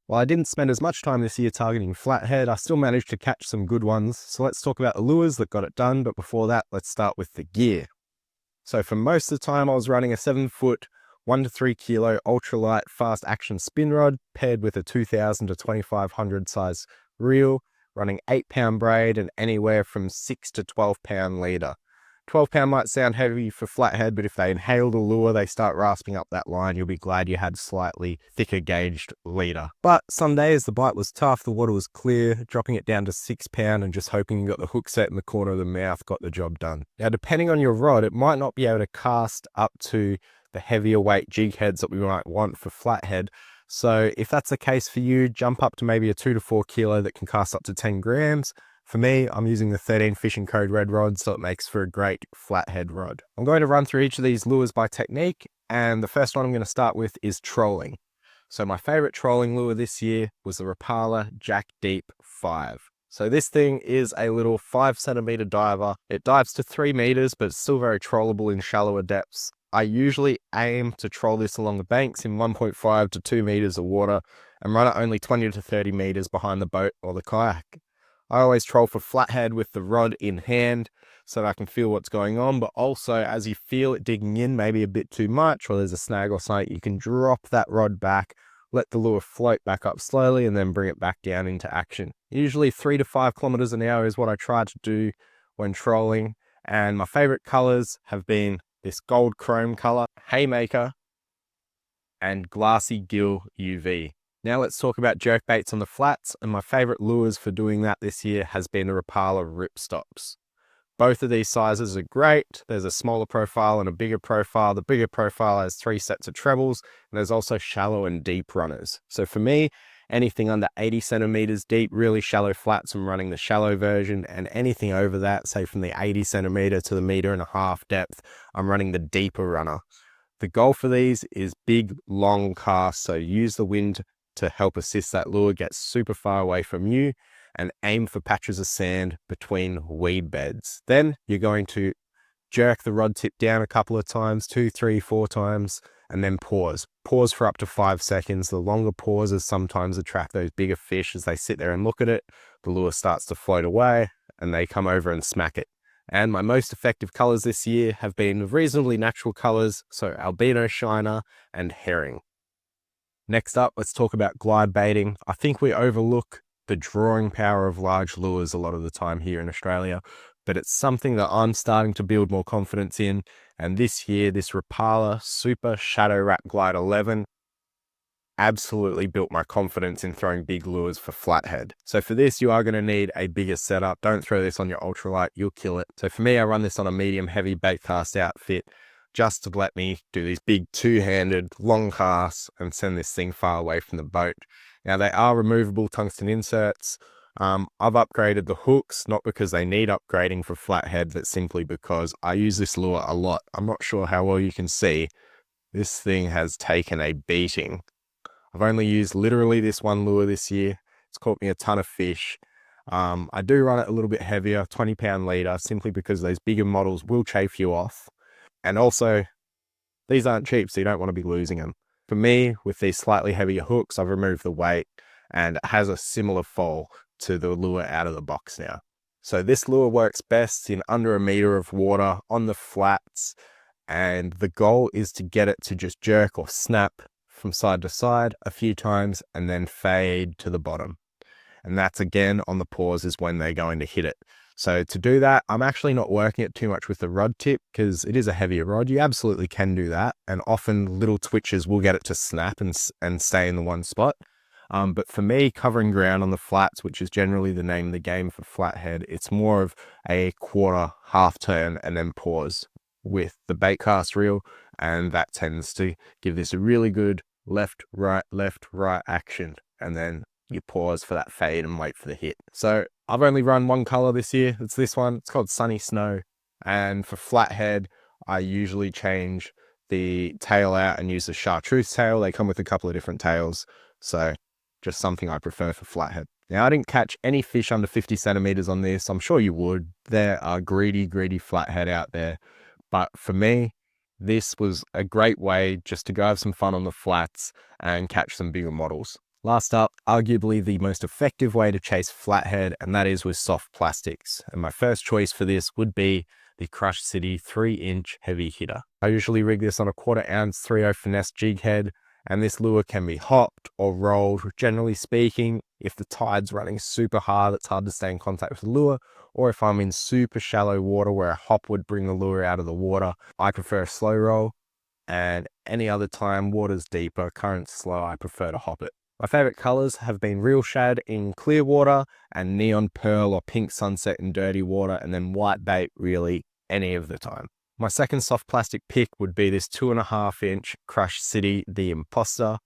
While I didn't spend as much time this year targeting flathead, I still managed to catch some good ones. So let's talk about the lures that got it done, but before that, let's start with the gear. So for most of the time, I was running a 7-foot, 1 to 3 kilo ultralight fast action spin rod paired with a 2000 to 2500 size reel, running 8-pound braid and anywhere from 6 to 12-pound leader. 12-pound might sound heavy for flathead, but if they inhale the lure, they start rasping up that line. You'll be glad you had slightly thicker gauged leader. But some days the bite was tough, the water was clear, dropping it down to 6-pound and just hoping you got the hook set in the corner of the mouth got the job done. Now, depending on your rod, it might not be able to cast up to the heavier weight jig heads that we might want for flathead. So if that's the case for you, jump up to maybe a 2 to 4 kilo that can cast up to 10 grams. For me, I'm using the 13 Fishing Code Red rod, so it makes for a great flathead rod. I'm going to run through each of these lures by technique, and the first one I'm going to start with is trolling. So my favorite trolling lure this year was the Rapala Jack Deep 5. So this thing is a little 5-centimeter diver. It dives to 3 meters, but it's still very trollable in shallower depths. I usually aim to troll this along the banks in 1.5 to 2 meters of water and run it only 20 to 30 meters behind the boat or the kayak. I always troll for flathead with the rod in hand so that I can feel what's going on, but also as you feel it digging in maybe a bit too much or there's a snag or something, you can drop that rod back, let the lure float back up slowly and then bring it back down into action. Usually 3 to 5 kilometers an hour is what I try to do when trolling, and my favorite colors have been this gold chrome color, Haymaker, and Glassy Gill UV. Now let's talk about jerkbaits on the flats, and my favorite lures for doing that this year has been the Rapala ripstops. Both of these sizes are great. There's a smaller profile and a bigger profile. The bigger profile has 3 sets of trebles, and there's also shallow and deep runners. So for me, anything under 80 centimeters deep, really shallow flats, I'm running the shallow version, and anything over that, say from the 80 centimeter to the 1.5 meter depth, I'm running the deeper runner. The goal for these is big, long casts, so use the wind to help assist that lure get super far away from you, and aim for patches of sand between weed beds. Then you're going to jerk the rod tip down a couple of times, 2, 3, 4 times, and then pause. Pause for up to 5 seconds. The longer pauses sometimes attract those bigger fish. As they sit there and look at it, the lure starts to float away and they come over and smack it. And my most effective colors this year have been reasonably natural colors, so albino shiner and herring. Next up, let's talk about glide baiting. I think we overlook the drawing power of large lures a lot of the time here in Australia, but it's something that I'm starting to build more confidence in. And this year, this Rapala Super Shadow Rat Glide 11 absolutely built my confidence in throwing big lures for flathead. So for this, you are going to need a bigger setup. Don't throw this on your ultralight, you'll kill it. So for me, I run this on a medium heavy bait cast outfit, just to let me do these big 2-handed long casts and send this thing far away from the boat. Now they are removable tungsten inserts. I've upgraded the hooks, not because they need upgrading for flathead, but simply because I use this lure a lot. I'm not sure how well you can see. This thing has taken a beating. I've only used literally this one lure this year. It's caught me a ton of fish. I do run it a little bit heavier, 20-pound leader, simply because those bigger models will chafe you off. And also, these aren't cheap, so you don't want to be losing them. For me, with these slightly heavier hooks, I've removed the weight, and it has a similar fall to the lure out of the box now. So this lure works best in under 1 meter of water on the flats, and the goal is to get it to just jerk or snap from side to side a few times and then fade to the bottom. And that's again on the pause is when they're going to hit it. So to do that, I'm actually not working it too much with the rod tip because it is a heavier rod. You absolutely can do that. And often little twitches will get it to snap and stay in the one spot. But for me, covering ground on the flats, which is generally the name of the game for flathead, it's more of a quarter, half turn, and then pause with the bait cast reel. And that tends to give this a really good left, right action. And then you pause for that fade and wait for the hit. So I've only run one color this year. It's this one. It's called Sunny Snow. And for flathead, I usually change the tail out and use the chartreuse tail. They come with a couple of different tails. So just something I prefer for flathead. Now, I didn't catch any fish under 50 centimeters on this. I'm sure you would. There are greedy flathead out there. But for me, this was a great way just to go have some fun on the flats and catch some bigger models. Last up, arguably the most effective way to chase flathead, and that is with soft plastics. And my first choice for this would be the Crush City 3-inch heavy hitter. I usually rig this on a 1/4 ounce 3/0 finesse jig head, and this lure can be hopped or rolled. Generally speaking, if the tide's running super hard, it's hard to stay in contact with the lure, or if I'm in super shallow water where a hop would bring the lure out of the water, I prefer a slow roll. And any other time, water's deeper, current's slow, I prefer to hop it. My favorite colors have been real shad in clear water and neon pearl or pink sunset in dirty water, and then white bait really any of the time. My second soft plastic pick would be this 2.5-inch Crush City The Imposter.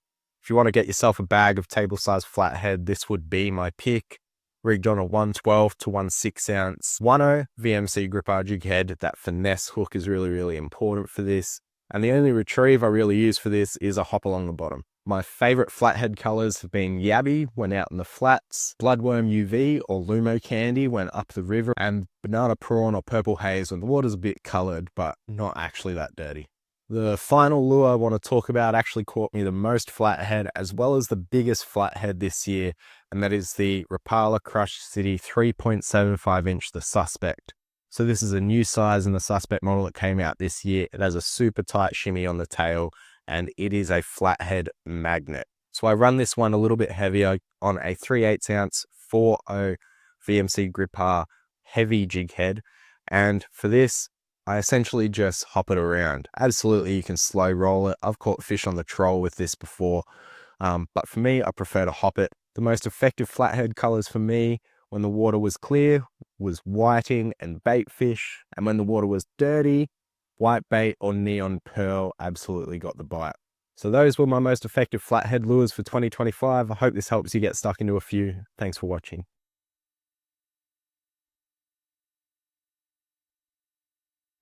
If you want to get yourself a bag of table size flathead, this would be my pick. Rigged on a 1/12 to 1/6 ounce 1/0 VMC gripper jig head. That finesse hook is really important for this. And the only retrieve I really use for this is a hop along the bottom. My favorite flathead colors have been Yabby when out in the flats, Bloodworm UV or Lumo Candy when up the river, and Banana Prawn or Purple Haze when the water's a bit colored, but not actually that dirty. The final lure I want to talk about actually caught me the most flathead as well as the biggest flathead this year, and that is the Rapala Crush City 3.75-inch The Suspect. So this is a new size in the Suspect model that came out this year. It has a super tight shimmy on the tail, and it is a flathead magnet. So I run this one a little bit heavier on a 3/8 ounce 4/0 VMC gripper heavy jig head. And for this, I essentially just hop it around. Absolutely, you can slow roll it. I've caught fish on the troll with this before. But for me, I prefer to hop it. The most effective flathead colors for me when the water was clear was whiting and bait fish. And when the water was dirty, white bait or neon pearl absolutely got the bite. So those were my most effective flathead lures for 2025. I hope this helps you get stuck into a few. Thanks for watching.